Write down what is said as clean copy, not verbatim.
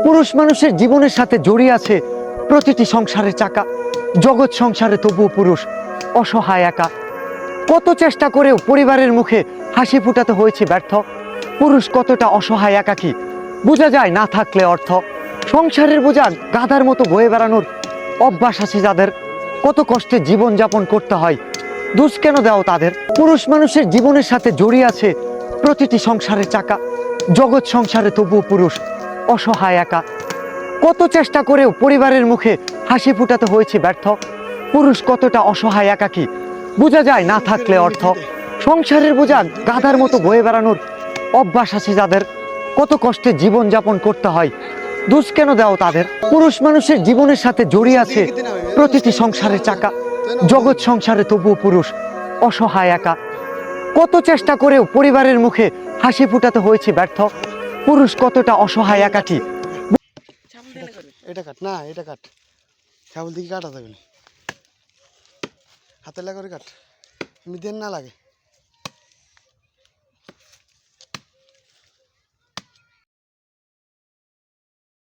পুরুষ মানুষের জীবনের সাথে জড়িয়ে আছে প্রতিটি সংসারের চাকা। জগৎ সংসারে তবুও পুরুষ অসহায় একা। কত চেষ্টা করেও পরিবারের মুখে হাসি ফুটাতে হয়েছে ব্যর্থ। পুরুষ কতটা অসহায় একাকী বোঝা যায় না থাকলে অর্থ। সংসারের বোঝা গাধার মতো বয়ে বেড়ানোর অভ্যাস আছে যাদের, কত কষ্টে জীবন যাপন করতে হয়, দোষ কেন দাও তাদের। পুরুষ মানুষের জীবনের সাথে জড়িয়ে আছে প্রতিটি সংসারের চাকা। জগৎ সংসারে তবুও পুরুষ অসহায় একা। কত চেষ্টা করেও পরিবারের মুখে হাসি ফুটাতে হয়েছে ব্যর্থ। পুরুষ কতটা অসহায় একাকী বোঝা যায় না থাকলে অর্থ। সংসারের বোঝা গাধার মতো বয়ে বেড়ানোর অভ্যাস আছে যাদের, কত কষ্টে জীবন যাপন করতে হয়, দোষ কেন দাও তাদের। পুরুষ মানুষের জীবনের সাথে জড়িয়ে আছে প্রতিটি সংসারের চাকা। জগৎ সংসারে তবুও পুরুষ অসহায় একা। কত চেষ্টা করেও পরিবারের মুখে হাসি ফুটাতে হয়েছে ব্যর্থ। পুরুষ কতটা অসহায় একাকী। এটা কাট না, এটা কাট, কেবল দিকে কাটা যাবে না, হাতে লাগা করে কাট, এমনি দেন না লাগে।